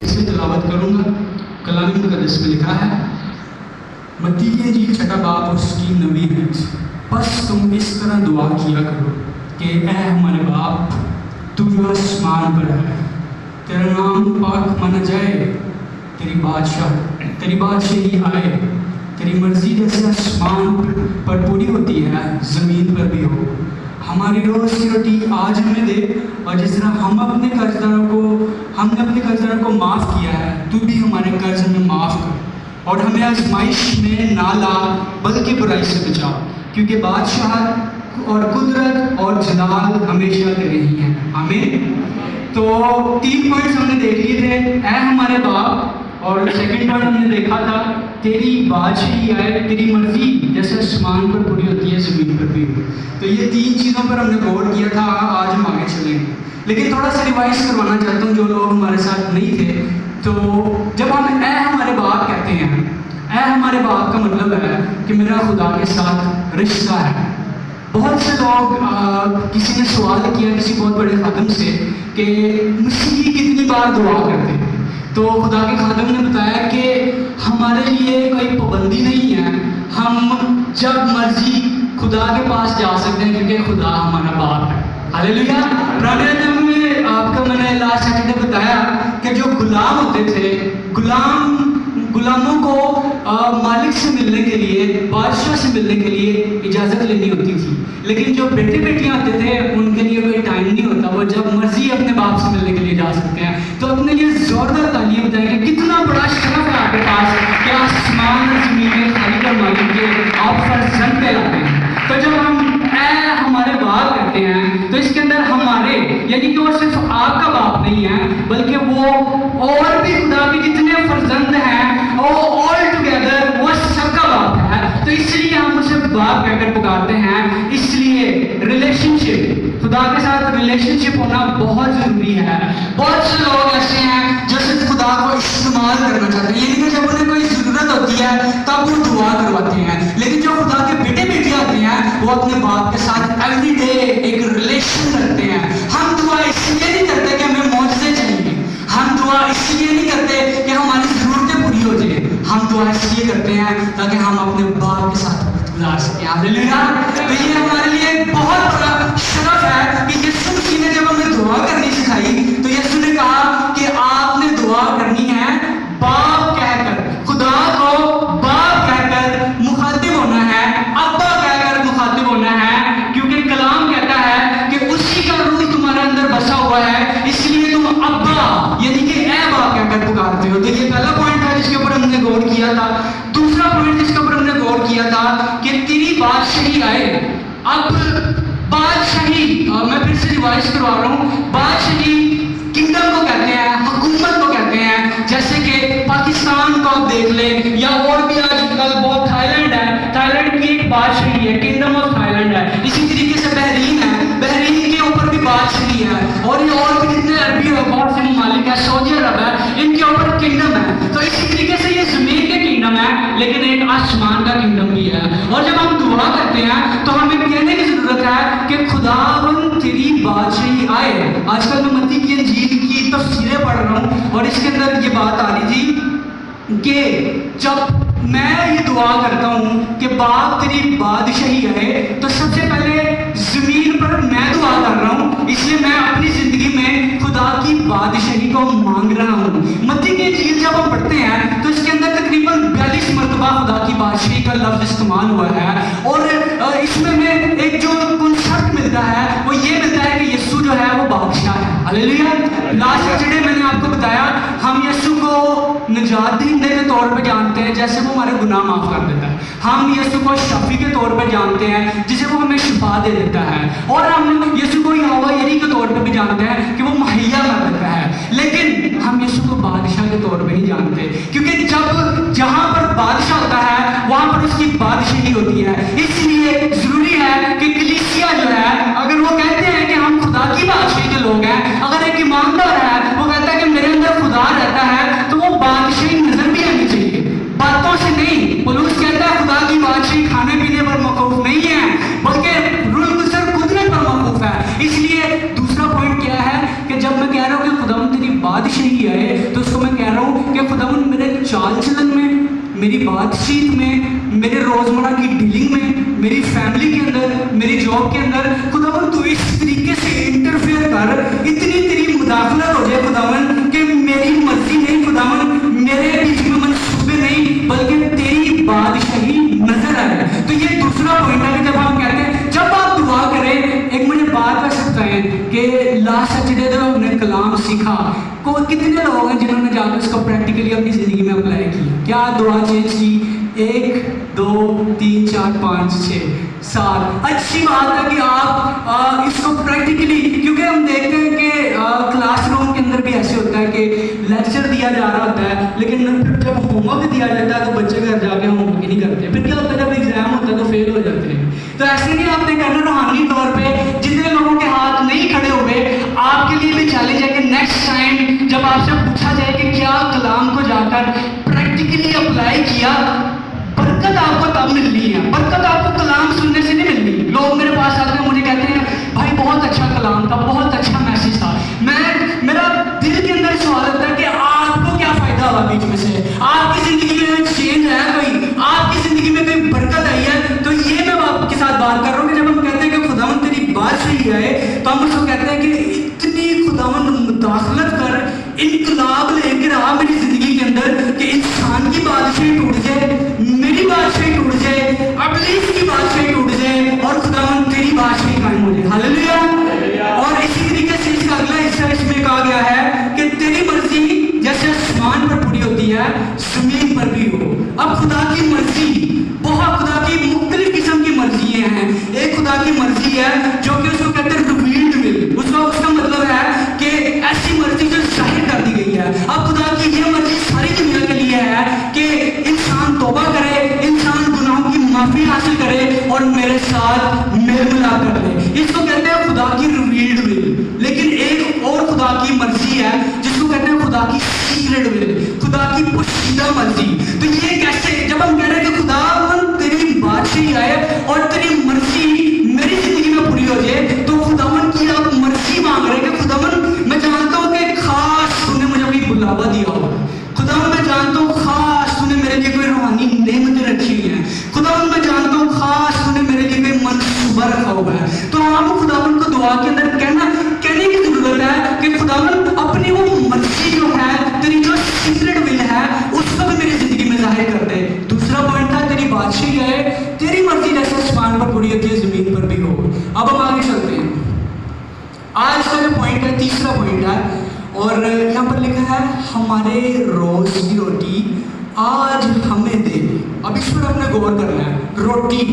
इसमें तिलावत करूँगा। कलाम मुक़द्दस में लिखा है, मत्ती की इंजील छठा बाब उसकी 9वीं आयत, बस तुम इस तरह दुआ किया करो कि ऐ हमारे बाप तू जो आसमान पर है, तेरा नाम पाक माना जाए, तेरी बादशाही आए, तेरी मर्जी जैसे आसमान पर पूरी होती है ज़मीन पर भी हो। हमारी रोज़ की रोटी आज हमें दे, और जिस तरह हमने अपने कर्जदारों को माफ़ किया है, तू भी हमारे कर्ज हमें माफ़ कर, और हमें आजमाइश में ना ला बल्कि बुराई से बचा, क्योंकि बादशाह और कुदरत और जलाल हमेशा तेरे ही हैं। आमीन। तो 3 पॉइंट्स हमने देख लिए थे, ऐ हमारे बाप, और सेकंड पॉइंट हमने देखा था तेरी बादशाही आए, तेरी मर्जी जैसे आसमान पर पूरी होती है ज़मीन पर भी। तो ये 3 चीज़ों पर हमने गौर किया था। आज हम आगे चलेंगे, लेकिन थोड़ा सा रिवाइज करवाना चाहता हूँ जो लोग हमारे साथ नहीं थे। तो जब हम ऐ हमारे बाप कहते हैं, ऐ हमारे बाप का मतलब है कि मेरा खुदा के साथ रिश्ता है। बहुत से लोग किसी ने सवाल किया किसी बहुत बड़े खादम से कि मसीही कितनी बार दुआ करते हैं, तो खुदा के खादम ने बताया कि हमारे लिए कोई पाबंदी नहीं है, हम जब मर्जी खुदा के पास जा सकते हैं, क्योंकि खुदा हमारा बाप है। हालेलुया। पुराने नियम में आपका मैंने लास्ट सैटरडे बताया कि जो गुलाम होते थे, गुलामों को मालिक से मिलने के लिए, बादशाह से मिलने के लिए इजाज़त लेनी होती थी, लेकिन जो बेटे बेटियां होते थे उनके लिए कोई टाइम नहीं होता, वो जब मर्जी अपने बाप से मिलने के लिए जा सकते हैं। तो अपने लिए जोरदार तालियां बजाएंगे, कितना बड़ा शरफ है आपके पास कि आसमान और ज़मीन में खाली का मालिक के आप फर्जंद कहलाते हैं। तो जब हम ऐ हमारे बाप कहते हैं तो इसके अंदर हमारे यानी कि वो सिर्फ आपका बाप नहीं है, बल्कि वो और भी खुदा के जितने फर्जंद हैं वो ऑल टुगेदर वो सबका बाप है। तो इसलिए हम उसे बाप कहकर पुकारते हैं। इसलिए रिलेशनशिप, खुदा के साथ रिलेशनशिप होना बहुत जरूरी है। बहुत से लोग ऐसे हैं जो सिर्फ खुदा को इस्तेमाल करना चाहते हैं, यानी कि जब उन्हें कोई जरूरत होती है तब वो दुआ करवाते हैं, लेकिन जो खुदा के बेटे बेटियां होते हैं वो अपने बाप के साथ एवरी डे एक रिलेशन रखते हैं। हम दुआ इसलिए नहीं करते कि हमें मौजज़े चाहिए, हम दुआ इसलिए नहीं करते कि हमारी ज़रूरतें पूरी हो जाए, हम दुआ इसलिए करते हैं ताकि हम अपने बाप के साथ गुजार सकें। हालेलुया। तो ये हमारे लिए बहुत बड़ा शरफ है कि यीशु मसीह ने जब हमें दुआ करनी सिखाई तो यीशु ने कहा कि आपने दुआ करनी है बाप कहकर, खुदा को बाप कहकर मुखातिब होना है, अब्बा कहकर मुखातिब होना है, क्योंकि कलाम कहता है कि उसी का रूह तुम्हारे अंदर बसा हुआ है, इसलिए तुम अब्बा यानी कि ऐ बाप कहकर पुकारते हो। तो ये पहला पॉइंट था जिसके ऊपर हमने गौर किया था। दूसरा पॉइंट जिसके ऊपर हमने गौर किया था कि तेरी बादशाही आए। अब बादशाही मैं फिर से रिवाइज करवा रहा हूँ, बादशाही किंगडम को कहते हैं, हुकूमत को कहते हैं। जैसे कि पाकिस्तान को आप देख लें, या और भी आजकल बहुत थाईलैंड है, थाईलैंड की एक बादशाही है, किंगडम ऑफ थाईलैंड है। इसी तरीके से बहरीन है, बहरीन के ऊपर भी बादशाही है, और ये और भी जितने अरबी और बहुत से ममालिक है, सऊदी अरब है, इनके ऊपर किंगडम है। तो इसी तरीके से ये जमीन के किंगडम है, लेकिन एक आसमान का किंगडम भी है। और जब हम दुआ करते हैं तो हमें कहने की जरूरत है कि खुदावंद तेरी बादशाही आए। आजकल मैं मत्ती की इंजील की तफसीरें पढ़ रहा हूँ और इसके अंदर ये बात आ रही थी कि जब मैं ये दुआ करता हूँ कि बाप तेरी बादशाही आए, तो सबसे पहले जमीन पर मैं दुआ कर रहा हूँ, इसलिए मैं अपनी जिंदगी में खुदा की बादशाही को मांग रहा हूँ। मत्ती की इंजील जब हम पढ़ते हैं तो इसके अंदर तकरीबन 42 मरतबा खुदा की बादशाही का लफ्ज इस्तेमाल हुआ है, और इसमें हमें एक जो कॉन्सेप्ट मिलता है वो ये मिलता है कि यीशु जो है वो बादशाह है। हालेलुया। लास्ट सैटरडे मैंने आपको बताया हम यीशु को निजात दहिंदे के तौर पे जानते हैं, जैसे वो हमारे गुनाह माफ कर देता है। हम यीशु को शफी के तौर पे जानते हैं, जिसे वो हमें शिफा दे देता है, और हम यीशु को यहोवा यरी के तौर पे भी जानते हैं कि वो मुहैया कर देता है। लेकिन हम यीशु को बादशाह के तौर पे नहीं जानते, क्योंकि जब जहां पर बादशाह होता है वहां पर उसकी बादशाही होती है। इसलिए जरूरी है कि कलीसिया जो है, अगर वो कहते हैं कि हम खुदा की बादशाही के लोग हैं, अगर एक ईमानदार है वो कहता है कि मेरे अंदर खुदा रहता है, तो वो बादशाही नजर भी आनी चाहिए, बातों से नहीं। पौलुस कहता है खुदा की बादशाही खाने पीने पर मौकूफ नहीं है, बल्कि रुल गुजर कुदरत पर मौकूफ है। इसलिए दूसरा पॉइंट क्या है बात चीत में, मेरे रोज़मर्रा की डीलिंग में, मेरी फैमिली के अंदर, मेरी जॉब के अंदर खुदावन तू इस तरीके से इंटरफेयर कर, इतनी तेरी मुदाखलत हो जाए खुदावन कि मेरी मर्जी नहीं खुदावन, मेरे बीच में मंसूबे नहीं बल्कि तेरी बादशाही नजर आए। तो ये दूसरा पॉइंट है कि जब हम कहते हैं, जब आप दुआ करें, एक मुझे बात कर सकता है कि लास्ट सैटरडे जब हमने कलाम सीखा, को कितने लोग हैं जिन्होंने जाकर इसको प्रैक्टिकली अपनी ज़िंदगी में अप्लाई किया? क्या दुआ चेंज की? 1 2 3 4 5 6 7। अच्छी बात है कि आप इसको प्रैक्टिकली, क्योंकि हम देखते हैं कि क्लासरूम के अंदर भी ऐसे होता है कि लेक्चर दिया जा रहा होता है, लेकिन फिर जब होमवर्क दिया जाता है तो बच्चे घर जाके होमवर्क ही नहीं करते। फिर क्या होता है, जब एग्जाम होता है तो फेल हो जाते हैं। तो ऐसे नहीं आपने करना रूहानी तौर पे। जितने लोगों के हाथ नहीं खड़े हुए, आपके लिए भी चैलेंज है कि नेक्स्ट टाइम जब आपसे पूछा जाए कि क्या कलाम को जाकर प्रैक्टिकली अप्लाई किया, बरकत आपको तब मिलनी है। बरकत आपको कलाम सुनने से नहीं मिलनी। लोग मेरे पास आते हैं, मुझे कहते हैं भाई बहुत अच्छा कलाम था, बहुत अच्छा मैसेज था। मेरा दिल के अंदर सवाल होता है कि आपको क्या फायदा हुआ बीच में से? आपकी जिंदगी में चेंज है कोई? आपकी जिंदगी में कोई बरकत आई है? तो ये मैं आपके साथ बात कर रहा हूँ कि जब हम कहते हैं कि खुदावन तेरी बात सही है, तो हम उसको कहते हैं कि इतनी खुदावन मुदाखलत कर, इनकलाब लेकर आ मेरी जिंदगी के अंदर कि इंसान की बादशाही टूट जाए, मेरी बादशाही टूट जाए, इब्लीस की बादशाही टूट जाए और खुदावन तेरी बादशाही कायम हो जाए। हालेलुया। और इसी तरीके से इसका अगला हिस्सा इसमें कहा गया है कि तेरी मर्जी जैसे आसमान पर पूरी होती है, जमीन पर भी हो। अब खुदा की मर्जी, बहुत खुदा की मुख्तलिफ किस्म की मर्जियां हैं। एक खुदा की मर्जी है जो कि उसको कहते हैं रिवील्ड विल। उसका मतलब है कि ऐसी मर्जी जो जाहिर कर दी गई है। अब खुदा की ये मर्जी सारी दुनिया के लिए है कि इंसान तौबा करे, इंसान गुनाहों की माफी हासिल करे और मेरे साथ मेल मिलाप कर ले। इसको कहते हैं खुदा की रिवील्ड विल। लेकिन एक और खुदा की मर्जी है जिसको कहते हैं खुदा की सीक्रेट विल, खुदा की पोशीदा मर्जी। तो ये कैसे, जब हम कह रहे हैं कि खुदा तेरी बादशाही आए और तेरी मर्जी मेरी जिंदगी में पूरी हो जाए, तो खुदावन की आप मर्जी मांग रहे हैं कि खुदावन मैं जानता हूँ कि खास तूने मुझे कोई बुलावा दिया होगा, खुदावन मैं जानता हूँ खास तूने मेरे लिए कोई रूहानी नेमतें रखी हुई हैं, खुदावन मैं जानता हूँ खास तूने मेरे लिए कोई मंसूबा रखा हुआ है। तो हम खुदावन को दुआ के अंदर कहने की जरूरत है कि खुदावन अपनी वो मर्जी जो है, तेरी जो सीक्रेट विल है, उसको भी मेरी जिंदगी में जाहिर कर दे। दूसरा पॉइंट था तेरी बादशाही है, तेरी मर्जी जैसे आसमान पर पूरी होती है जमीन पर भी हो। अब हम आगे चलते हैं। आज का जो पॉइंट है, तीसरा पॉइंट है, और यहाँ पर लिखा है हमारे रोज की रोटी आज हमें दे। अब इस पर अपने गौर करना है। रोटी,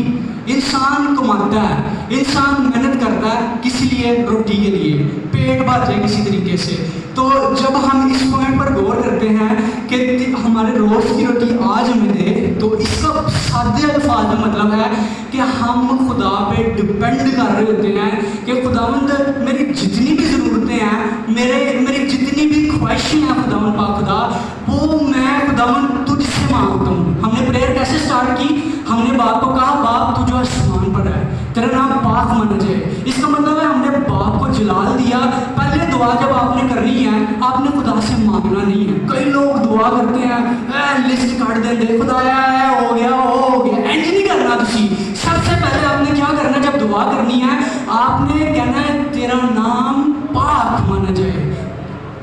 इंसान कमाता है, इंसान मेहनत करता है, किस लिए? रोटी के लिए, पेट भर जाए किसी तरीके से। तो जब हम इस पॉइंट पर गौर करते हैं कि हमारे रोज की रोटी आज हमें दे, तो इसका सादे अल्फाज में मतलब है कि हम खुदा पे डिपेंड कर रहे होते हैं कि खुदावंद मेरी जितनी भी ज़रूरतें हैं, मेरी जितनी भी ख्वाहिशें हैं खुदावंद पाक खुदा, वो मैं खुदावंद तुझसे मांगता हूँ। हमने प्रेयर कैसे स्टार्ट की? हमने बाप को कहा, बाप तू जो आसमान पर है, तेरा नाम पाक माना जाए। इसका मतलब है हमने बाप को जलाल दिया। पहले दुआ जब आपने करनी है, आपने खुदा से मांगना नहीं है। कई लोग दुआ करते हैं, लिस्ट काट देंगे, खुदा हो गया, एंज नहीं करना। तुसी सबसे पहले आपने क्या करना, जब दुआ करनी है आपने कहना है तेरा नाम पाक माना जाए।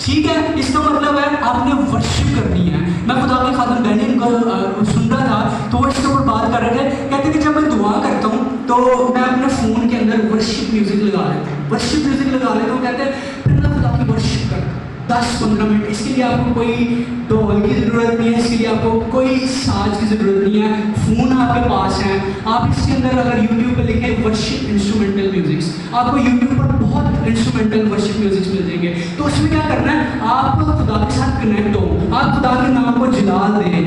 ठीक है, इसका मतलब है आपने वर्शिप करनी है। मैं खुदा के खादम बहनी इनको सुन रहा था, तो वो इसके ऊपर बात कर रहे थे। कहते कि जब मैं दुआ करता हूँ तो मैं अपने फ़ोन के अंदर वर्शिप म्यूज़िक लगा लेता हूँ, वर्शिप म्यूज़िक लगा लेता हूँ। कहते हैं फिर मैं खुदा की वर्शिप करता 10-15 मिनट। इसके लिए आपको कोई ढोल की ज़रूरत नहीं है, इसके लिए आपको कोई साज की ज़रूरत नहीं है। फ़ोन आपके पास है, आप इसके अंदर अगर यूट्यूब पर लिखें वर्शिप इंस्ट्रूमेंटल म्यूजिक्स, आपको यूट्यूब पर बहुत इंस्ट्रूमेंटल वर्शिप म्यूजिक्स मिल जाएंगे। तो उसमें क्या करना है, आप खुदा के साथ कनेक्ट हो, आप खुदा के नाम को जलाल दें।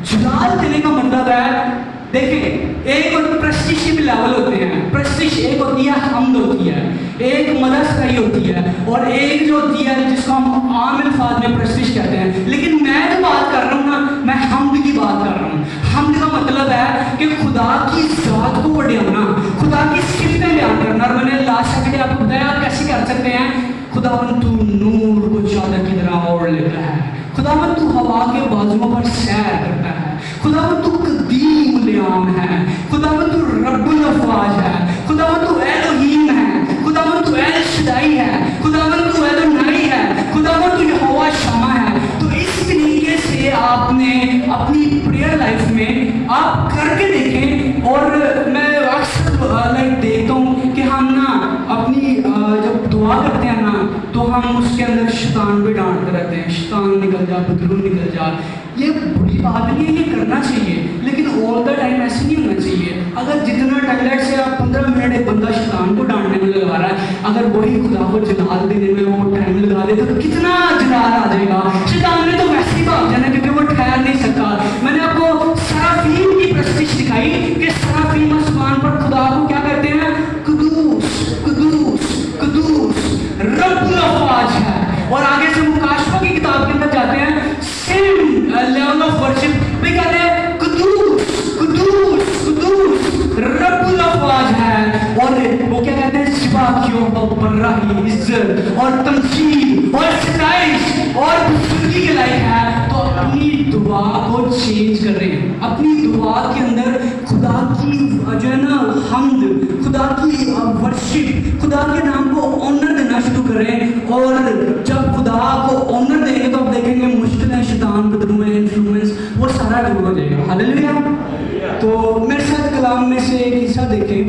जलाल देने का मतलब है, देखें, एक प्रेस्टिज लेवल होते हैं। प्रेस्टिज एक होती है, हमद होती है, एक मदद होती है, और एक जो होती है जिसको हम आम अल्फाज में प्रेस्टिज कहते हैं। लेकिन मैं जो बात कर रहा हूँ ना, मैं हमद की बात कर रहा हूँ। हमद का मतलब है कि खुदा की ज़ात को बढ़ाना, खुदा की सिफतें बयान करना। और मैंने लास्ट सैटरडे आपको बताया आप कैसे कर सकते हैं। खुदावन तू नूर को चादर की तरह ओढ़ लेता है, खुदावन तू हवा के बाजुओं पर सैर करता है, खुदावन तू कदीम लियाम है, खुदावन तू रब्बुल अफवाज है, खुदावन तू एलोहीम है, खुदावन तू एल शदाई है, खुदावन तू एलोनाई है, खुदावन तू यहोवा शमा है। तो इस तरीके से आपने अपनी प्रेयर लाइफ में आप करके देखें। और मैं अक्सर देखता हूँ कि हम ना अपनी जब दुआ करते हैं ना तो हम उसके अंदर शैतान भी डांटते रहते हैं, शैतान निकल जा, बदलू निकल जा। ये बुरी बात नहीं है, ये करना चाहिए, लेकिन ऑल द टाइम ऐसे नहीं होना चाहिए। अगर जितना टैलेंट से आप 15 मिनट एक बंदा शैतान को डांटने में लगा रहा है, अगर वही खुदा को जलाल देने में वो टाइम लगा दे तो कितना जलाल आ जाएगा। शैतान ने तो वैसे ही भाग जाना क्योंकि वो ठहर नहीं सकता। मैंने आपको सराफीम की प्रस्तिश दिखाई कि सराफीम आसमान पर खुदा को क्या करते हैं, कुदूस कुदूस कुदूस रब्बुल अफवाज है। और आगे से मुकाशफा की किताब के अंदर जाते हैं, सेम लेवल ऑफ वर्शिप भी कहते हैं कुदूस कुदूस कुदूस रब्बुल अफवाज है। और वो क्या कहते हैं, सिवा की बर्राही इज्जत और तमजीद और सताइश और बुजुर्गी के लायक है। तो अपनी दुआ को चेंज कर रहे हैं, अपनी दुआ के अंदर खुदा की जो है ना हमद, खुदा की वर्शिप, खुदा के नाम को ऑनर देना शुरू करें। और जब खुदा को ऑनर देंगे तो आप देखेंगे मुश्किलें, शैतान, बदलुएं, इन्फ्लुएंस वो सारा दूर हो जाएगा। हालेलुया। तो मेरे साथ कलाम में से एक हिस्सा देखें,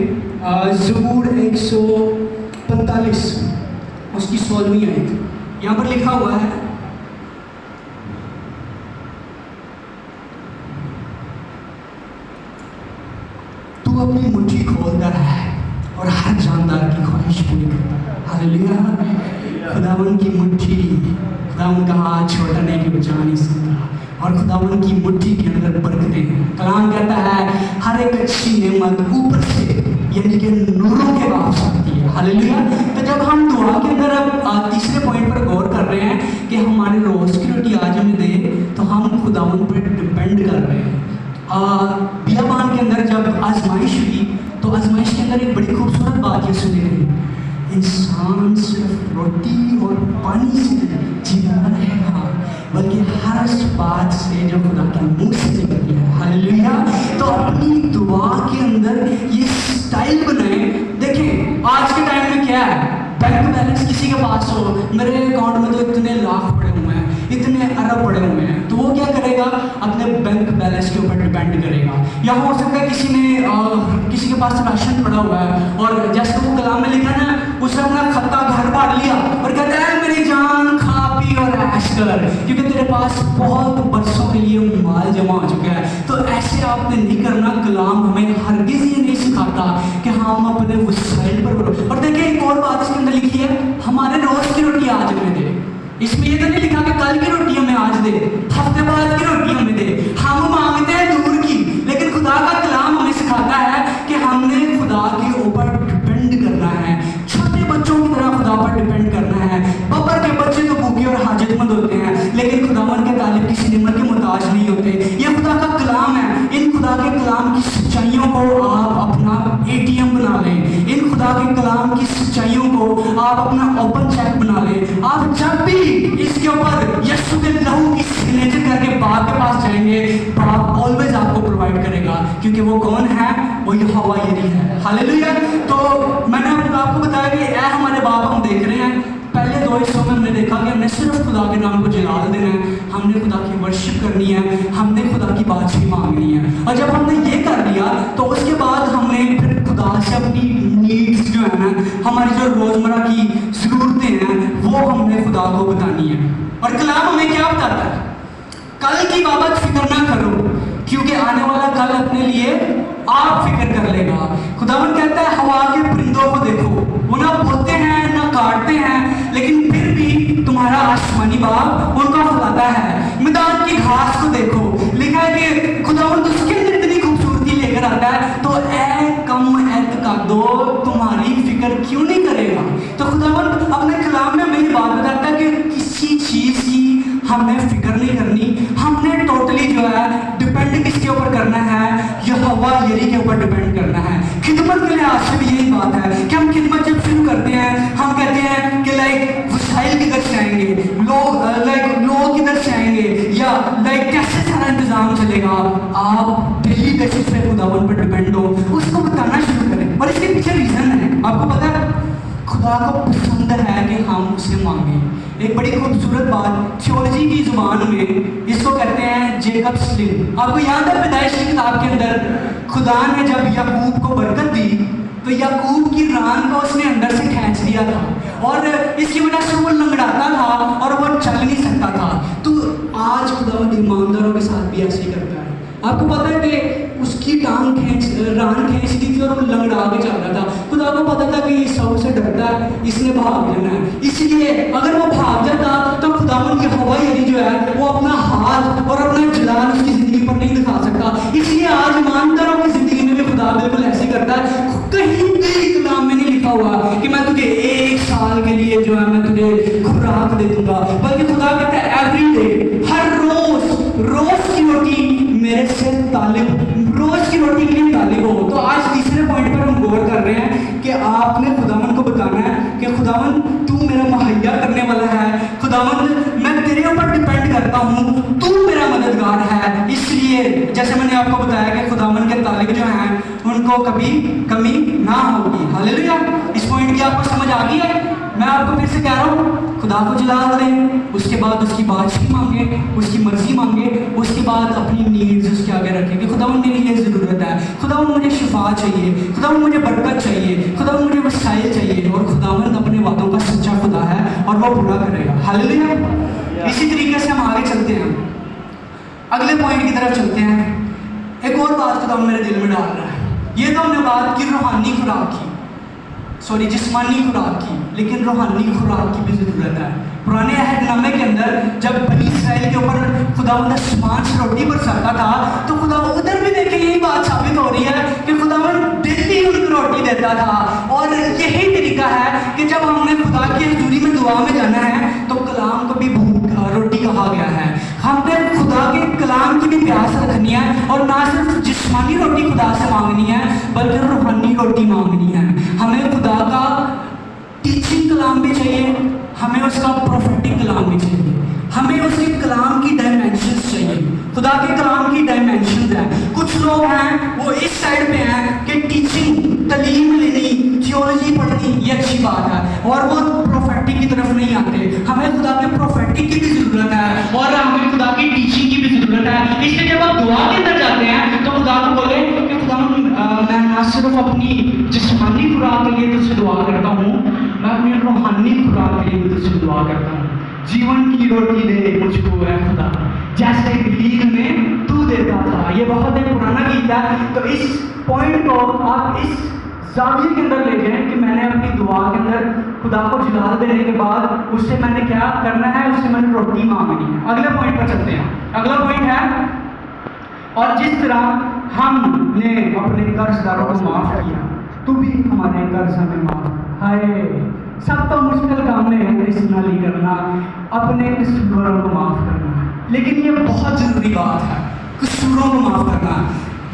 ज़बूर 145 उसकी 16वीं आयत। यहाँ पर लिखा हुआ है, तू अपनी मुट्ठी खोलता है और हर जानदार की ख्वाहिश पूरी करता है। हालेलुया। खुदावन की मुट्ठी, खुदावन का हाथ छोटा नहीं कि बचा नहीं सकता, और खुदावन की मुट्ठी के अंदर बरकतें हैं। कलाम कहता है हर एक अच्छी नेमत ऊपर से यानी कि नूरों के वापस आती है। हालेलुया। तो जब हम दुआ के अंदर अब तीसरे पॉइंट पर गौर कर रहे हैं कि हमारे रोज की रोटी आज हमें दे, तो हम खुदावन पर डिपेंड कर रहे हैं। बियाबान के अंदर जब आजमाइश हुई तो आजमाइश के अंदर एक बड़ी खूबसूरत बात ये सुनी गई, इंसान सिर्फ रोटी और पानी से जीवित न रहेगा बल्कि हर उस बात से जो खुदा के मुंह से निकलती है। हालेलुया। तो अपनी दुआ के अंदर ये स्टाइल बनाए। देखें आज के टाइम में क्या है, बैंक बैलेंस किसी के पास हो, मेरे अकाउंट में तो इतने लाख पड़े हुए हैं, इतने अरब पड़े हुए हैं, तो वो क्या करेगा, अपने बैंक बैलेंस के ऊपर डिपेंड करेगा। या हो सकता है किसी के पास राशन पड़ा हुआ है और जैसे वो कलाम में लिखा ना, उसने अपना खत्ता घर बांट लिया और कहता है मेरी जान खा पी और ऐश कर, क्योंकि तेरे पास बहुत बरसों के लिए माल जमा हो चुका है। तो ऐसे आपने नहीं करना। कलाम हमें हरगिज़ ये नहीं सिखाता कि हम अपने वसाइल पर। और देखिए एक और बात इसके अंदर लिखी है, हमारे रोज की रोटी आज हमें दे। इसमें ये तो नहीं लिखा कि कल की रोटी हमें आज दे, हफ्ते बाद की रोटी हमें दे। हम मांगते हैं दूर की, लेकिन खुदा का कलाम हमें सिखाता है कि हमने खुदा के ऊपर डिपेंड करना है। छोटे बच्चों की तरह खुदा पर डिपेंड करना है। बब्बर के बच्चे तो भूखे और हाजतमंद होते हैं, लेकिन खुदावन के तालिब किसी निमत के मुताज नहीं होते। ये खुदा का कलाम है। इन खुदा के कलाम की सच्चाइयों को आप अपना ATM बना लें। इन खुदा के कलाम की सच्चाइयों को आप अपना ओपन चेक बना लें। आप जब भी इसके ऊपर यीशु के लहू की सिग्नेचर करके बाप के पास जाएंगे, बाप ऑलवेज आपको प्रोवाइड करेगा, क्योंकि वो कौन है, वो यहोवा यरी है। हालेलुया। तो मैंने आपको बताया कि ऐ हमारे बाप हम देख रहे हैं। पहले 2 हिस्सों में हमने देखा कि हमने सिर्फ खुदा के नाम को जलाल देना है, हमने खुदा की वर्शिप करनी है, हमने खुदा की बातचीत मांगनी है। और जब हमने ये कर लिया तो उसके बाद हमने फिर खुदा से अपनी नीड्स जो है ना, हमारी जो रोजमर्रा की जरूरतें हैं, वो हमने खुदा को बतानी है। और कलाम हमें क्या बताता है, कल की बाबत फिक्र ना करो क्योंकि आने वाला कल अपने लिए आप फिक्र कर लेगा। खुदावन कहता है हवा के परिंदों को देखो, वो ना बोते हैं ना काटते हैं, लेकिन फिर भी तुम्हारा आसमानी बाप उनको खिलाता है। मैदान की घास को देखो, लिखा है कि खुदावन तो उसके अंदर इतनी खूबसूरती लेकर आता है, तो ऐ कम एतकादो तुम्हारी फिक्र क्यों नहीं करेगा। तो खुदावन अपने कलाम में मेरी बात बताता है कि किसी चीज की हमने फिक्र नहीं करनी, हमने टोटली जो है डिपेंड किसके ऊपर करना है, यहोवा यरी के ऊपर डिपेंड करना है। खिदमत के लिहाज से भी यही बात है कि हम खिदमत जब शुरू करते हैं, हम कहते हैं कि लाइक वसाइल किधर से आएंगे, लोग किधर से आएंगे, या कैसे सारा इंतज़ाम चलेगा, आप डेली बेसिस पे खुदावन पर डिपेंड हो, उसको बताना शुरू करें। और इसके पीछे रीज़न है, आपको पता है, खुदा को पसंद है कि हम उसे मांगें। एक बड़ी खूबसूरत बात थियोलॉजी की ज़ुबान में इसको कहते हैं जेकब स्लिंग। आपको याद है पैदाइश की किताब के अंदर खुदा ने जब याकूब को बरकत दी तो याकूब की रान को उसने अंदर से खींच लिया था और इसकी वजह से वो लंगड़ाता था और वो चल नहीं सकता था। तो आज खुदा ईमानदारों के साथ भी ऐसे ही करता है। आपको पता है कि उसकी रान खींच दी थी और वो लंगड़ा के चल रहा था। खुदा को पता था कि ये सब से डरता है, इसने भाग लेना है, इसलिए अगर वो भाग जाता तो खुदावन की हवा यानी जो है वो अपना हाथ और अपना जलाल उसकी जिंदगी पर नहीं दिखा सकता। इसलिए आज ईमानदारों की जिंदगी में भी खुदा बिल्कुल ऐसे करता है। कहीं भी कलाम में नहीं लिखा हुआ कि मैं तुझे 1 साल के लिए जो है मैं तुझे खुराक दे दूंगा, बल्कि खुदा कहता है एवरी डे, हर रोज की रोटी मेरे से तालिब, रोज की रोटी के लिए तालिब हो। तो आज तीसरे पॉइंट पर हम गौर कर रहे हैं कि आपने खुदावन को बताना है कि खुदावन तू मेरा मुहैया करने वाला है, खुदावन मैं तेरे ऊपर डिपेंड करता हूँ, तू मेरा मददगार है। इसलिए जैसे मैंने आपको बताया कि खुदावन के तालिब जो हैं उनको कभी कमी ना होगी। हालेलुया। इस पॉइंट की आपको समझ आ गई है? मैं आपको फिर से कह रहा हूँ, खुदा को जलाल दें, उसके बाद उसकी बादशाही मांगे, उसकी मर्जी मांगे, उसके बाद अपनी नीड्स उसके आगे रखें कि खुदावन मेरी ये ज़रूरत है, खुदावन मुझे शिफा चाहिए, खुदावन मुझे बरकत चाहिए, खुदावन मुझे वसाइल चाहिए। और खुदावन अपने वादों का सच्चा खुदा है और वो पूरा करेगा। हालेलुया। इसी तरीके से हम आगे चलते हैं, अगले पॉइंट की तरफ चलते हैं। एक और बात खुदावन मेरे दिल में डाल रहा है। ये तो हमने बात की रूहानी खुराक की, सॉरी जिस्मानी खुराक की, लेकिन रूहानी खुराक की भी ज़रूरत है। पुराने अहदनामे के अंदर जब बनी इसराइल के ऊपर खुदावंद आसमान से रोटी बरसाता था तो खुदा उधर भी देखे यही बात साबित हो रही है कि खुदावंद डेली उनको रोटी देता था। और यही तरीका है कि जब हमने खुदा की हजूरी में दुआ में जाना है तो कलाम को भी रोटी कहा गया है। हमने खुदा के कलाम की भी प्यास रखनी है और ना सिर्फ जिस्मानी रोटी खुदा से मांगनी है बल्कि रूहानी रोटी मांगनी है। हमें खुदा का टीचिंग कलाम भी चाहिए, हमें उसका प्रोफेटिक कलाम भी चाहिए, हमें उसके कलाम की डायमेंशंस चाहिए। खुदा के कलाम की डायमेंशंस हैं। कुछ लोग हैं वो इस साइड पे हैं कि टीचिंग, तालीम लेनी, थियोलॉजी पढ़नी ये अच्छी बात है और वो प्रोफेटिक की तरफ नहीं आते। हमें खुदा के प्रोफेटिक की भी ज़रूरत है और हमें खुदा की टीचिंग की भी ज़रूरत है। इसलिए जब आप दुआ के अंदर जाते हैं तो खुदा को बोले कि खुदा मैं ना सिर्फ अपनी जिस्मानी खुराक के लिए तुझसे दुआ करता हूँ, मैं अपनी रूहानी खुराक के लिए भी तुझसे दुआ करता हूँ। जीवन की रोटी दे मुझको है खुदा, जैसे ईद में तू देता था। ये बहुत एक पुराना गीत है। तो इस पॉइंट को आप इस जाविये के अंदर ले जाएं कि मैंने अपनी दुआ के अंदर खुदा को जलाल देने के बाद उससे मैंने क्या करना है, उससे मैंने रोटी मांगनी है। अगले पॉइंट पर चलते हैं। अगला पॉइंट है, और जिस तरह हमने अपने कर्जदारों को माफ किया तू भी हमारे कर्ज हमें माफ। हाय, सब तो मुश्किल काम है कृष्णाली करना, अपने कसूरों को माफ करना, लेकिन ये बहुत ज़रूरी बात है, कसूरों को माफ करना।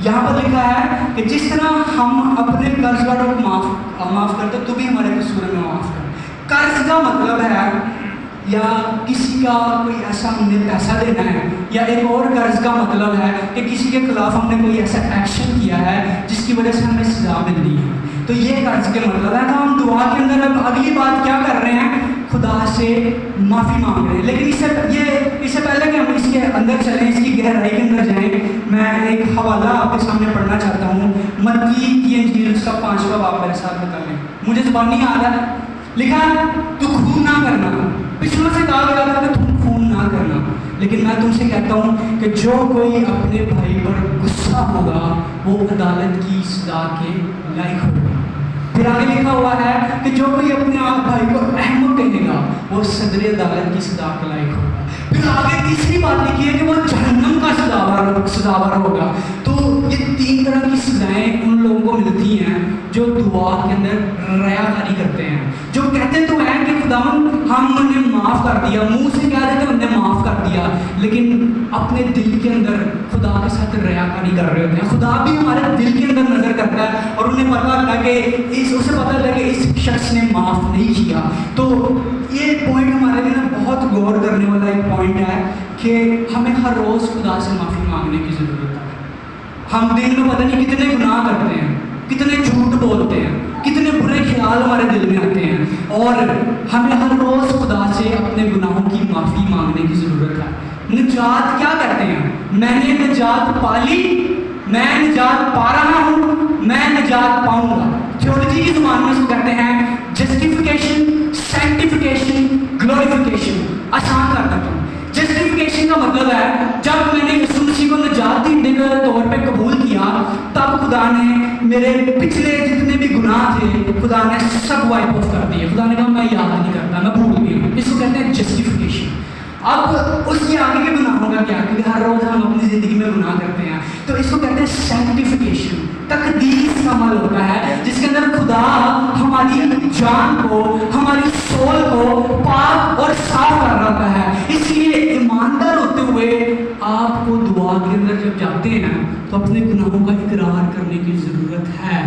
यहाँ पर लिखा है कि जिस तरह हम अपने कर्जदारों को माफ करते तो भी हमारे कसूरों में माफ कर। कर्ज का मतलब है या किसी का कोई ऐसा हमने पैसा देना है, या एक और कर्ज का मतलब है कि किसी के खिलाफ हमने कोई ऐसा एक्शन किया है जिसकी वजह से हमें सजा मिलनी है। तो ये कर्ज के मतलब है। तो हम दुआ के अंदर अब अगली बात क्या कर रहे हैं, खुदा से माफ़ी मांग रहे हैं। लेकिन इससे पहले कि हम इसके अंदर चलें, इसकी गहराई के अंदर जाएं, मैं एक हवाला आपके सामने पढ़ना चाहता हूँ। मत्ती की इंजील उसका 5वां बाब मेरे साथ बता लें, मुझे ज़ुबान नहीं आ रहा है। लिखा है तू खून ना करना। पिछलों से कहा गया था कि तुम खून ना करना, लेकिन मैं तुमसे कहता हूँ कि जो कोई अपने भाई पर गुस्सा होगा वो अदालत की सजा के लायक होगा। फिर आगे लिखा हुआ है कि जो कोई अपने आप भाई को अहमक कहेगा वो सदर अदालत की सजा के लायक होगा। फिर आगे तीसरी बात लिखी है कि वो जहन्नम का सजावर होगा। तो ये 3 तरह की सजाएं उन लोगों को मिलती हैं जो दुआ के अंदर रयाकारी करते हैं, जो कहते तो हैं कि खुदावन हमने माफ़ कर दिया, मुंह से कह देते हमने माफ़ कर दिया, लेकिन अपने दिल के अंदर खुदा के साथ रयाकारी कर रहे होते हैं। खुदा भी हमारे दिल के अंदर नज़र करता है और उन्हें पता लगा कि उसे पता लगा कि इस शख्स ने माफ़ नहीं किया। तो ये पॉइंट हमारे लिए ना बहुत गौर करने वाला एक पॉइंट है کہ ہمیں ہر روز خدا سے معافی مانگنے کی ضرورت ہے. ہم دن میں پتہ نہیں کتنے گناہ کرتے ہیں, کتنے جھوٹ بولتے ہیں, کتنے برے خیال ہمارے دل میں آتے ہیں, اور ہمیں ہر روز خدا سے اپنے گناہوں کی معافی مانگنے کی ضرورت ہے. نجات کیا کرتے ہیں؟ میں نے نجات پا لی, میں نجات پا رہا ہوں, میں نجات پاؤں گا. تھیولوجی کی زبان میں اس کو کہتے ہیں جسٹیفیکیشن, سینکٹیفیکیشن, گلوریفیکیشن. آسان کر دیتا ہوں. جسٹیفیکیشن کا مطلب ہے جب میں نے یسوع مسیح کو نجات دہندے کے طور پہ قبول کیا, تب خدا نے میرے پچھلے جتنے بھی گناہ تھے خدا نے سب وائپ آف کر دیے. خدا نے کہا میں یاد نہیں کرتا, میں بھول گیا. اس کو کہتے ہیں جسٹیفیکیشن. اب اس کے آگے کے گناہوں کا کیا, کیونکہ ہر روز ہم اپنی زندگی میں گناہ کرتے ہیں, تو اس کو کہتے ہیں سینکٹیفیکیشن. تقدیس کا عمل ہوتا ہے جس کے اندر خدا ہماری جان کو, ہماری سول کو پاک اور صاف کر رہا ہے. اس لیے ایماندار ہوتے ہوئے آپ کو دعا کے اندر جب جاتے ہیں تو اپنے گناہوں کا اقرار کرنے کی ضرورت ہے.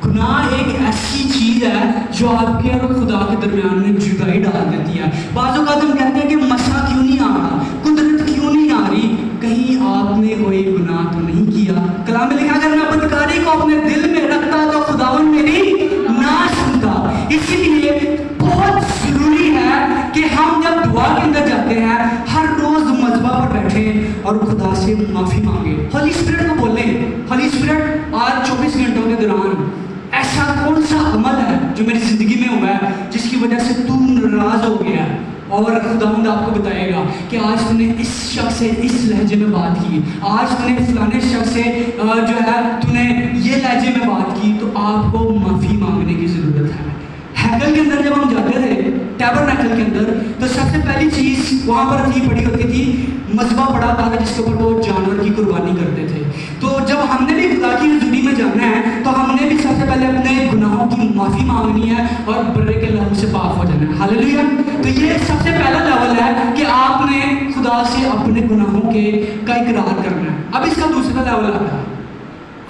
گناہ ایک ایسی چیز ہے جو آپ کے اور خدا کے درمیان میں جدائی ڈال دیتی ہے. بعض اوقات ہم کہتے ہیں کہ مسئلہ کیوں نہیں آ رہا, قدرت کیوں نہیں آ رہی, کہیں آپ نے کوئی گناہ تو نہیں کیا. کلام میں لکھا اگر میں بدکاری کو اپنے دل میں رکھتا تو خداوند میری نہ سنتا. اسی لیے بہت ضروری ہے کہ ہم جب دعا کے اندر جاتے ہیں ہر روز مذبح پر بیٹھیں اور خدا سے معافی مانگیں. ہولی اسپرٹ کو بولیں, ہولی اسپرٹ آج 24 گھنٹوں کے دوران ایسا کون سا عمل ہے جو میری زندگی میں ہوا ہے جس کی وجہ سے تو ناراض ہو گیا ہے, اور خداوند آپ کو بتائے گا کہ آج تم نے اس شخص سے اس لہجے میں بات کی, آج تم نے فلانے شخص سے جو ہے تم نے یہ لہجے میں بات کی, تو آپ کو معافی مانگنے کی ضرورت ہے. ہیکل کے اندر جب ہم جاتے تھے, ٹیبرنیکل کے اندر, تو سب سے پہلی چیز وہاں پر تھی پڑی ہوتی تھی مذبح پڑا ہوتا تھا جس کے اوپر وہ جانور کی قربانی کرتے تھے. تو جب ہم نے بھی خدا کی حضوری میں جانا ہے تو ہم نے بھی سب سے پہلے اپنے گناہوں کی معافی مانگنی ہے اور برے کے لہو سے پاک ہو جانا ہے. ہاللیلویا. تو یہ سب سے پہلا لیول ہے کہ آپ نے خدا سے اپنے گناہوں کا اقرار کرنا ہے. اب اس کا دوسرا لیول آتا ہے,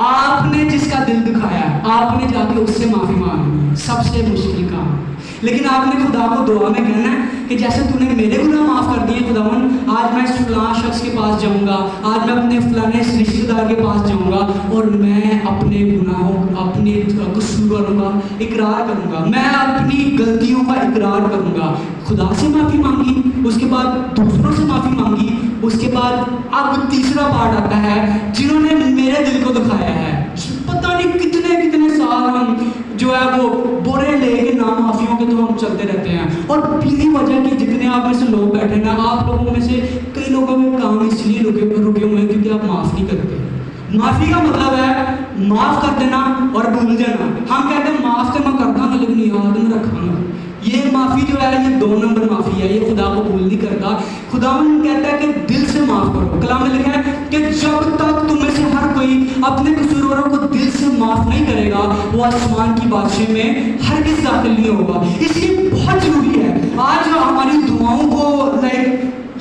آپ نے جس کا دل دکھایا ہے آپ نے جا کے اس سے معافی مانگنی ہے. سب سے مشکل کام, لیکن آپ نے خدا کو دعا میں کہنا ہے کہ جیسے تو نے میرے گناہ معاف کر دیے خداوند, آج میں اس فلاں شخص کے پاس جاؤں گا, آج میں اپنے فلانے رشتہ دار کے پاس جاؤں گا اور میں اپنے گناہوں, اپنے قصوروں کا اقرار کروں گا, میں اپنی غلطیوں کا اقرار کروں گا. خدا سے معافی مانگی, اس کے بعد دوسروں سے معافی مانگی, اس کے بعد اب تیسرا پارٹ آتا ہے جنہوں نے میرے دل کو دکھایا ہے. پتہ نہیں کتنے سال ہم جو ہے وہ برے لے کے نامعافیوں کے تو ہم چلتے رہتے ہیں, اور یہی وجہ کہ جتنے آپ میں سے لوگ بیٹھے ہیں, آپ لوگوں میں سے کئی لوگوں میں کام اس لیے رکے ہوئے ہیں کیونکہ آپ معاف نہیں کرتے. معافی کا مطلب ہے معاف کر دینا اور بھول جانا. ہم کہتے ہیں معاف تو میں کرتا ہوں لیکن یاد نہیں رکھا گا. یہ معافی جو ہے یہ 2 نمبر معافی ہے, یہ خدا کو بھول نہیں کرتا. خداوند کہتا ہے کہ دل سے معاف کرو. کلام میں لکھا ہے کہ جب تک تم میں سے ہر کوئی اپنے قصوروں کو دل سے معاف نہیں کرے گا وہ آسمان کی بادشاہی میں ہرگز داخل نہیں ہوگا. اس لیے بہت ضروری ہے آج ہماری دعاؤں کو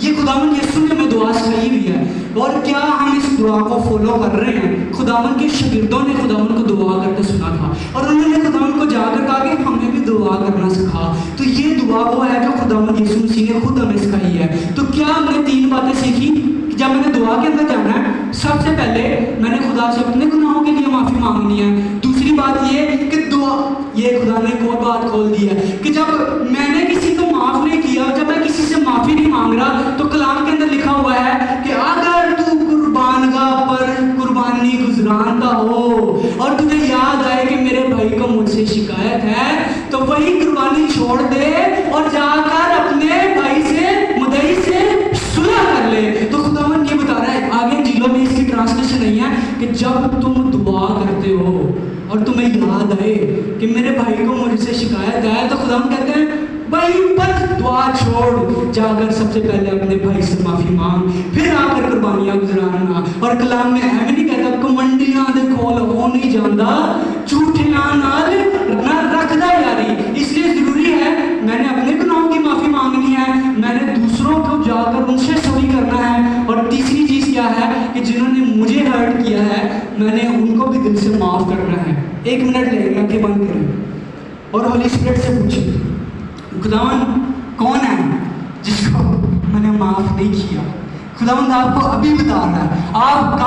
یہ خداوند یسوع نے ہمیں دعا سکھائی ہوئی ہے, اور کیا ہم اس دعا کو فالو کر رہے ہیں؟ خداوند کے شاگردوں نے خداوند کو دعا کرتے سنا تھا اور انہوں نے خداوند کو جا کر کہا کہ ہمیں بھی دعا کرنا سکھا. تو یہ دعا وہ ہے جو خداوند یسوع مسیح نے خود ہمیں سکھائی ہے. تو کیا ہم نے 3 باتیں سیکھی کہ جب میں نے دعا کے اندر جانا ہے سب سے پہلے میں نے خدا سے اپنے گناہوں کے لیے معافی مانگنی ہے. دوسری بات یہ کہ دعا, یہ خدا نے ایک اور بات کھول دی ہے کہ جب میں نے کسی کو معاف نہیں کیا, جب میں کسی سے معافی نہیں مانگ رہا, تو کلام کے اندر لکھا ہوا ہے کہ اگر تو قربانگاہ پر قربانی گزرانتا ہو اور تجھے یاد آئے کہ میرے بھائی کو مجھ سے شکایت ہے, تو وہی قربانی چھوڑ دے اور جا کر اپنے بھائی سے مدعی سے صلح کر لے. تو خداوند یہ بتا رہا ہے آگے جیلوں میں اس کی ٹرانسلیشن نہیں ہے کہ جب تم دعا کرتے ہو اور تمہیں یاد آئے کہ میرے بھائی کو مجھ سے شکایت ہے, تو خداوند کہتے ہیں بھائی بس دعا چھوڑ, جا کر سب سے پہلے اپنے بھائی سے معافی مانگ, پھر آ کر قربانیاں گزرانا. اور کلام میں ایویں نہیں کہتا کمنڈیاں دے کھول ہو نہیں جاندا, جھوٹیاں نال نہ رکھدا یاری. اس لیے ضروری ہے میں نے اپنے گناہوں کی معافی مانگنی ہے, میں نے دوسروں کو جا کر ان سے سوری کرنا ہے, اور تیسری چیز کیا ہے کہ جنہوں نے مجھے ہرٹ کیا ہے میں نے ان کو بھی دل سے معاف کرنا ہے. 1 منٹ لے آنکھیں بند کریں اور ہولی اسپرٹ سے پوچھیں خداوند کون ہے جس کو میں نے معاف نہیں کیا؟ खुदावंद आपको अभी बता रहा है,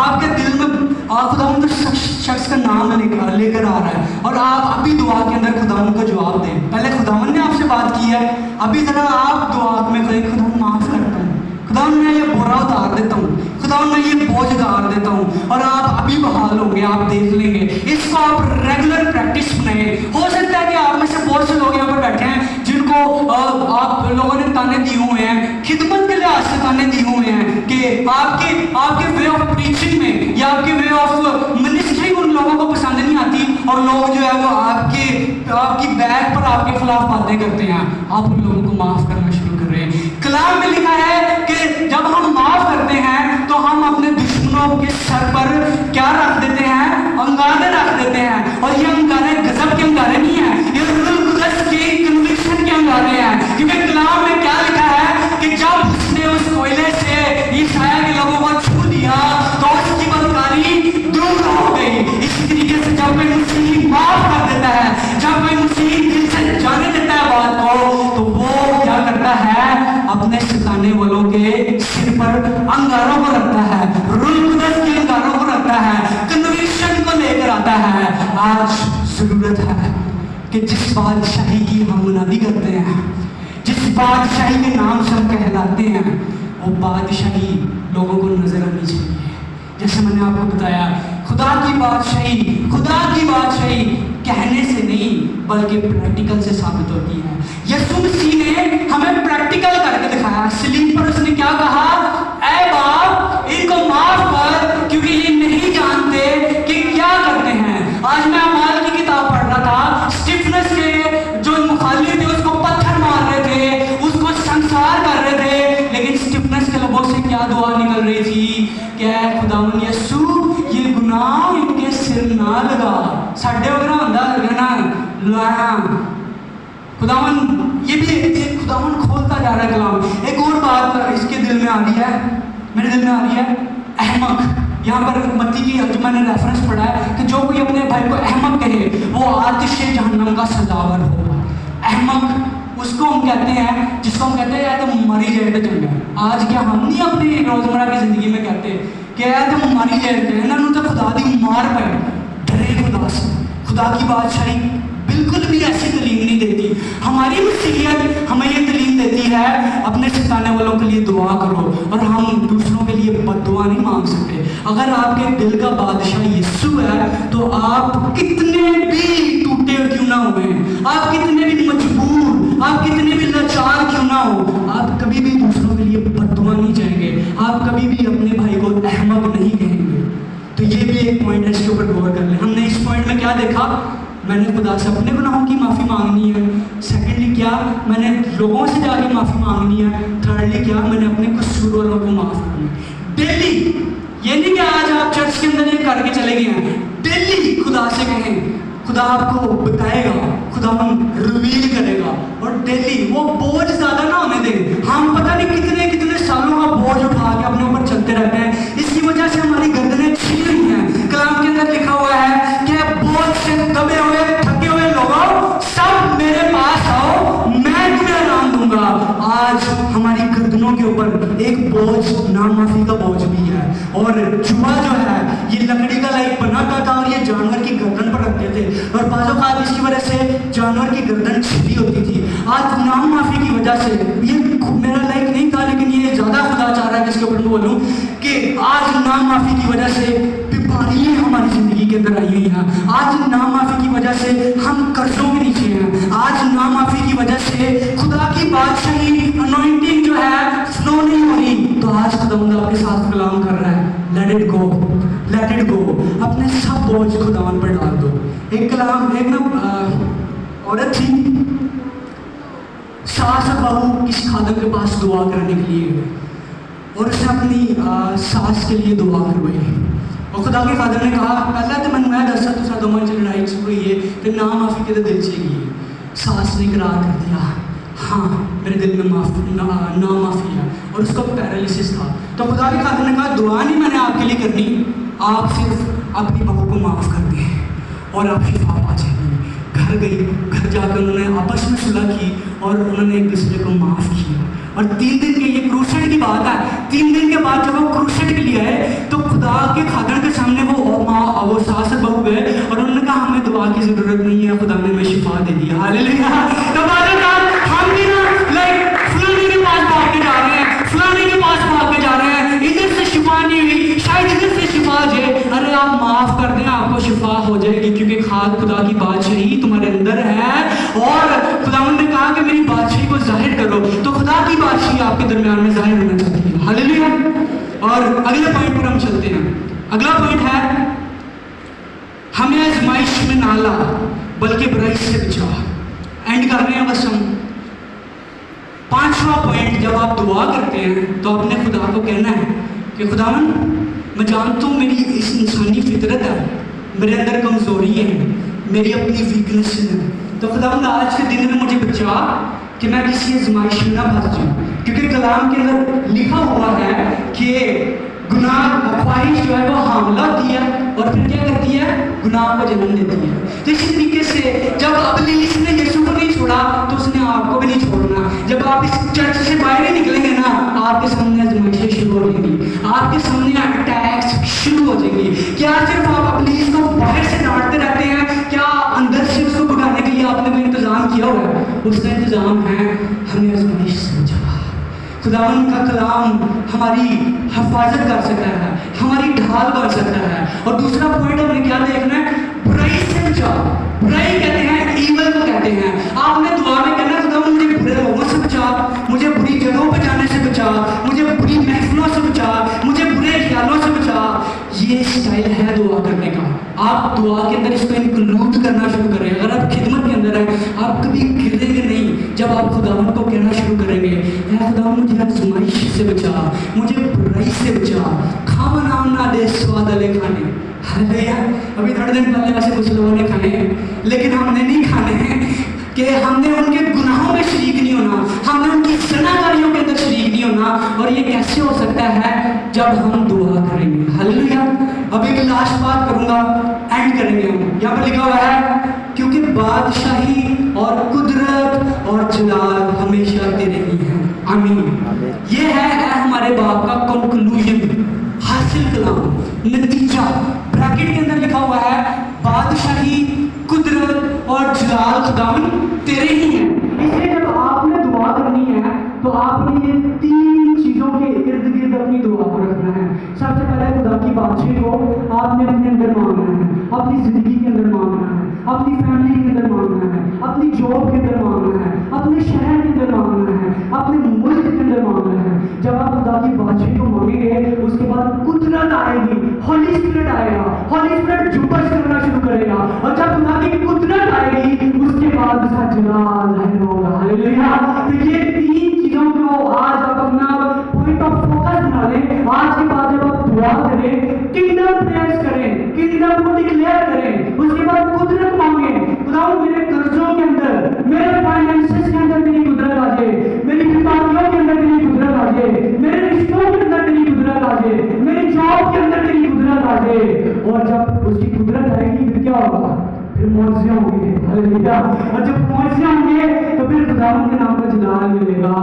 आपके दिल में खुदावंद शख्स का नाम लेकर आ रहा है और आप अभी दुआ के अंदर खुदावंद को जवाब दें। पहले खुदावंद ने आपसे बात की है, अभी जरा आप दुआ में कहें खुदावंद माफ करता हूँ, खुदावंद मैं ये बुरा उतार देता हूँ, खुदावंद मैं ये बोझ उतार देता हूँ, और आप अभी बहाल होंगे, आप देख लेंगे। इसको आप रेगुलर प्रैक्टिस बनाए। हो सकता है कि आप में से बहुत से लोग यहाँ पर बैठे हैं जिनको आप लोगों ने ताने दिए हुए हैं, खिदमत के लिहाज से ताने दिए हुए हैं कि आपके वे ऑफ प्रीचिंग में या आपके वे ऑफ मिनिस्ट्री उन लोगों को पसंद नहीं आती, और लोग जो है वो आपकी बैक पर आपके खिलाफ बातें करते हैं। आप उन लोगों को माफ करना शुरू कर रहे हैं। कलाम में लिखा है कि जब हम माफ करते हैं तो हम अपने दुश्मनों के सर पर क्या रख देते हैं? अंगारे रख देते हैं। और ये अंगारे गजब के अंगारे नहीं है, ये रूहुल कुद्दस के कन्विक्शन के अंगारे हैं। क्योंकि कलाम में क्या लिखा है कि जब उसने उस कोयले से यशायाह के लोगों को छू दिया तो उसकी बदकारी दूर हो गई। इसी तरीके से जब कोई मुसीह माफ कर देता है, जब कोई मुसीह दिल से जाने देता है बात को, तो वो क्या करता है? अपने सताने वालों के सिर पर अंगारों को रखता है, रूहुल कुद्दस के अंगारों को रखता है, कन्विक्शन को लेकर आता है। आज जरूरत है कि जिस बादशाही की हम मुनादी करते हैं, जिस बादशाही के नाम से हम कहलाते हैं, वो बादशाही लोगों को नजर आनी चाहिए। जैसे मैंने आपको बताया, खुदा की बादशाही कहने से नहीं बल्कि प्रैक्टिकल से साबित होती है। यीशु मसीह ने हमें प्रैक्टिकल करके दिखाया। सलीब पर उसने क्या कहा? ऐ बाप, इनको माफ कर, क्योंकि ये नहीं जानते कि क्या करते हैं। आज मैं अमाल की किताब पढ़ रहा था, स्टिफनस के जो मुखालिफ थे उसको पत्थर मार रहे थे, उसको संसार कर रहे थे, लेकिन स्टिफनस के लोगों से क्या दुआ निकल रही थी? क्या खुदावन यीशु, ये गुनाह इनके सिर ना लगा। साढ़े वगैरह होता है ना लाया खुदावन, ये भी खुदावन खोलता जा रहा है कलाम। एक और बात इसके दिल में आ रही है, मेरे दिल में आ रही है, अहमक। यहाँ पर मत्ती की जो मैंने रेफरेंस पढ़ा है कि जो कोई अपने भाई को अहमक कहे वो आतिश जहन्नम का सजावर होगा। अहमक उसको हम कहते हैं, जिसको हम कहते हैं तो मरी जाए तो चंगा। आज क्या हम नहीं अपनी रोजमर्रा की जिंदगी में कहते कि तो मरी जाए इन्होंने तो खुदा की मार पाए, डरे खुदा से। खुदा की बादशाही बिल्कुल भी ऐसी तलीम नहीं देती। हमारी मसीहियत हमें ये तलीम देती है अपने सताने वालों के लिए दुआ करो, और हम दूसरों के लिए बद्दुआ नहीं मांग सकते। अगर आपके दिल का बादशाह यीशु है तो आप कितने भी टूटे क्यों ना हुए, आप कितने भी मजबूर, आप कितने भी लाचार क्यों ना हो, आप कभी भी दूसरों के लिए बद्दुआ नहीं चाहेंगे, आप कभी भी अपने भाई को अहमक नहीं कहेंगे। तो ये भी एक पॉइंट है, इसके ऊपर गौर कर ले। हमने इस पॉइंट में क्या देखा? मैंने खुदा से अपने गुनाहों की माफ़ी मांगनी है। सेकेंडली क्या? मैंने लोगों से जाके माफ़ी मांगनी है। थर्डली क्या? मैंने अपने कसूर वालों को माफ़ करना है डेली। ये नहीं कि आज आप चर्च के अंदर ये करके चले गए हैं, डेली खुदा से कहें, खुदा आपको बताएगा, खुदा हम रिवील करेगा। और डेली वो बोझ ज़्यादा ना होने दें। हम पता नहीं कितने कितने सालों का बोझ उठा के अपने ऊपर चलते रहते हैं, इसकी वजह से हमारी गर्दनें छिली हुई हैं। कलाम के अंदर लिखा हुआ है कि बोझ से दबे हुए थके हुए लोगों सब मेरे पास आओ, मैं तुम्हें आराम दूंगा। आज हमारी गर्दनों के ऊपर एक बोझ नामाफी का बोझ भी है। और जुआ जो है ये लकड़ी का लाइक बनाता था और ये जानवर की गर्दन पर रखते थे, और बाज़ों का इसकी वजह से जानवर की गर्दन छिली होती थी। आज नाम माफी की वजह से, ये मेरा लाइक नहीं था लेकिन ये ज़्यादा खुदा चाह रहा है जिसके ऊपर मैं बोलूँ कि आज नाम माफी की वजह से बीमारियाँ हमारी ज़िंदगी के अंदर आई हुई हैं। आज नाम माफी की वजह से हम कर्जों के नीचे हैं। आज नाम माफी की वजह से खुदा की बादशाही अनॉइंटिंग जो है फ्लो नहीं हो रही। तो आज खुदावंद आपके साथ कलाम कर रहा है, let it go, let it go. अपने सब बोझ खुदावंद पर डाल दो। एक कलाम, एक ना औरत थी, सास और बहू किसी खादम के पास दुआ करने के लिए गए और उसने अपनी सास के लिए दुआ करवाई। और खुदा के खादम ने कहा, पहला तो मैं दसा तो सा दोनों च लड़ाई हुई है तो ना माफ़ी के दिल से गई है। सास ने इकरार कर दिया, हाँ मेरे दिल में ना माफ़ी है, और उसका पैरालिसिस था। तो खुदा के खादम ने कहा, दुआ नहीं मैंने आपके लिए करनी, आप सिर्फ अपनी बहू को माफ़ कर दें और आप शिफा पा जाएंगे। घर गई, घर जाकर उन्होंने आपस में सुलह की और उन्होंने एक दूसरे को माफ़ किया। और 3 दिन के ये क्रूसेड की बात है, 3 दिन के बाद जब वो क्रूसेड के लिए आए तो खुदा के खादर के सामने वो सास बहू गए और उन्होंने कहा हमें दुआ की जरूरत नहीं है, खुदा ने हमें शिफा दे दी। हालेलुया। तो हम भी ना लाइक फलाने के पास भाग के जा रहे हैं, फलाने के पास भाग के जा रहे हैं, इधर से शिफा नहीं हुई, शायद इधर से शिफा आ जाए। अरे आप माफ कर दें, आपको शिफा हो जाएगी, क्योंकि खाद खुदा की बादशाही तुम्हारे अंदर है और खुदावंद ने कहा कि मेरी बादशाही को जाहिर करो, तो खुदा की बादशाही आपके दरमियान में जाहिर होना चाहती है। हालेलुया। और अगले पॉइंट पर हम चलते हैं। अगला पॉइंट है हमें आजमाइश में ना ला बल्कि बुराई से बचा। एंड कर रहे हैं बस हम। 5वां पॉइंट, जब आप दुआ करते हैं तो अपने खुदा को कहना है कि खुदावन मैं जानता हूँ मेरी इस इंसानी फितरत है, मेरे अंदर कमजोरी है, मेरी अपनी वीकनेस है, तो खुदावन आज के दिन में मुझे बचा कि मैं किसी आजमाइश में ना फंस जाऊँ, क्योंकि कलाम के अंदर लिखा हुआ है कि गुनाह ख्वाहिश जो है वो हामला होती है और फिर क्या करती है, गुनाह को जन्म देती है। तो इसी तरीके से जब इब्लीस ने यीशु को नहीं छोड़ा तो उसने आपको भी नहीं छोड़ना। जब आप इस चर्च से बाहर ही निकलेंगे ना, आपके सामने आजमाइशें शुरू हो जाएंगी, आपके सामने अटैक्स शुरू हो जाएंगी। क्या सिर्फ आप इब्लीस को बाहर से डांटते रहते हैं, क्या अंदर से उसको भगाने के लिए आपने कोई इंतजाम किया हुआ है? उसका इंतजाम है हमें आजमाइश से बचा। खुदावन का कलाम हमारी हिफाजत कर सकता है, हमारी ढाल बन सकता है। और दूसरा पॉइंट हमने क्या देखना है, बुराई से बचाओ। बुराई कहते हैं, ईवल को कहते हैं। आपने दुआ में कहना खुदावन मुझे बुरे लोगों से बचा, मुझे बुरी जगहों पर जाने से बचा, मुझे बुरी महफिलों से बचा, मुझे बुरे ख्यालों से बचा। ये स्टाइल है दुआ करने का। आप दुआ के अंदर इसको इंक्लूड करना शुरू करें। अगर आप खिदमत के अंदर हैं, आप कभी गिरेंगे नहीं जब आप खुदावन को कहना शुरू करेंगे, ऐ खुदावन मुझे आजमाइश से बचा, मुझे बुराई से बचा, खावा नाम ना दे स्वाद अले खाने। हालेलुया। अभी थोड़े दिन पहले ऐसे कुछ लोगों ने खाने हैं, लेकिन हमने नहीं खाने हैं कि हमने उनके गुनाहों में शरीक नहीं होना, हमने उनकी ज़नाकारियों के अंदर शरीक नहीं होना। और ये कैसे हो सकता है, जब हम दुआ करेंगे। हालेलुया। अभी मैं लास्ट बात करूंगा, एंड करेंगे हम। यहाँ पर लिखा हुआ है क्योंकि बादशाही और कुदरत और जलाल हमेशा तेरे ही है। आमीन। ये है हमारे बाप का कंक्लूजन, हासिल कलाम, नतीजा। ब्रैकेट के अंदर लिखा हुआ है बादशाही, कुदरत और जलाल खुदावन तेरे ही हैं। इसलिए जब आपने दुआ करनी है तो आपने ये 3 चीजों के इर्द गिर्द अपनी दुआ को रखना है। सबसे पहले खुदा की बादशाही को आपने अपने अंदर मांगना है, अपनी जिंदगी के अंदर मांगना है, अपनी फैमिली के अंदर मांगना है, अपनी जॉब के अंदर मांगना है, अपने शहर के अंदर मांगना है, अपने मुल्क के अंदर मांगना है। जब आप खुदा की बादशाही को मांगेंगे उसके बाद कुदरत आएगी, होली स्पिरिट आएगा, होली स्पिरिट जुम्बश करना शुरू करेगा। और जब खुदा की कुदरत आएगी उसके बाद उसका जलाल जाहिर होगा। हालेलुया। तो ये 3 चीजों को आज आप अपना पॉइंट ऑफ फोकस बना लें। आज के बाद जब आप दुआ करें, किंगडम प्रेयर्स करें, किंगडम को डिक्लेयर करें, उसके बाद कुदरत मांगें। खुदा मेरे कर्जों के अंदर, मेरे फाइनेंसेस के अंदर तेरी कुदरत आ जाए, मेरी बीमारियों के अंदर तेरी कुदरत आ जाए, मेरे रिश्तों के अंदर तेरी कुदरत आ जाए, मेरी जॉब के अंदर तेरी कुदरत आ जाए। और जब उसकी कुदरत आएगी फिर क्या होगा, फिर मौजज़े होंगे। हालेलुया। और जब मौजज़े होंगे तो फिर खुदावंद के नाम का जलाल मिलेगा।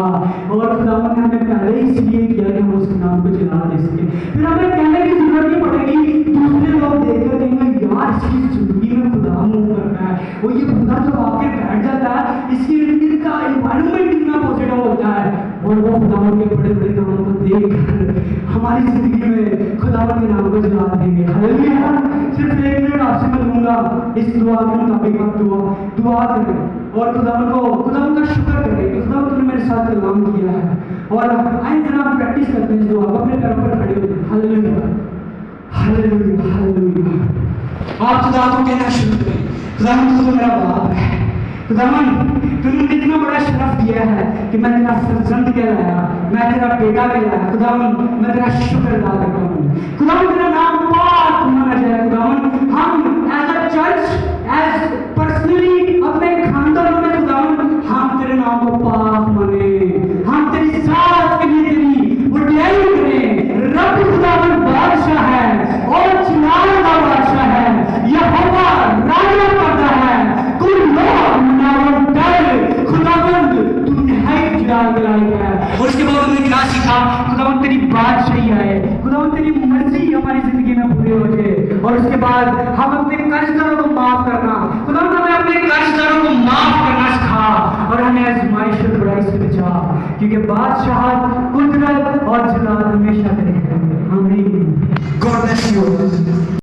और खुदावंद ने हमें पहले ही इसलिए किया कि हम उसके नाम को जलाल दे सके। फिर हमें कहने की जरूरत नहीं पड़ेगी, दूसरे लोग देखकर कहेंगे यार इसकी जिंदगी में खुदा मूव करता है, वो ये खुदा जब आके बैठ जाता है इसकी जिंदगी का एनवायरनमेंट कितना पॉजिटिव होता है। और वो खुदावंद के बड़े बड़े कामों को देख हमारी जिंदगी में खुदावंद के नाम को जलाल देंगे। हालेलुया। सिर्फ 1 मिनट आपसे मैं लूंगा, इस दुआ के मुताबिक आप दुआ करें और खुदावंद का शुक्र करें कि खुदावंद ने मेरे साथ कलाम किया है। और आइए जरा हम प्रैक्टिस करते हैं इस दुआ को, अपने पैरों पर खड़े होते हैं। Hallelujah, hallelujah, hallelujah. आप खुदा को कहना शुरू करें, खुदावंद तू मेरा बाप है, खुदावंद तूने मुझे इतना बड़ा शरफ दिया है कि मैं तेरा फर्जंद कहलाया, मैं तेरा बेटा कहलाया। खुदावंद मैं तेरा शुक्र अदा करता हूँ। खुदावंद तेरा नाम पाक माना जाए। खुदावंद हम as a church, as personally अपने खानदानों में खुदावंद हम तेरे नाम को पाक माने, हम तेरी जात के लिए तेरी वडियाई करें। रब खुदावंद बादशाह है और जलाल का बादशाह है, यहोवा राजा करता है, कुल लोग नाम डर। खुदावंद तू निहायत जलाल है। और उसके बाद उन्होंने क्या सीखा, تھا خداوند تیری بادشاہی آئے, خداوند تیری مرضی ہماری زندگی میں پوری ہو جائے, اور اس کے بعد ہم اپنے قرض داروں کو معاف کرنا, خداوند ہمیں اپنے قرض داروں کو معاف کرنا سکھا, اور ہمیں آزمائش اور برائی سے بچا, کیونکہ بادشاہت, قدرت اور جلال ہمیشہ تیرے ہیں. آمین. God bless you.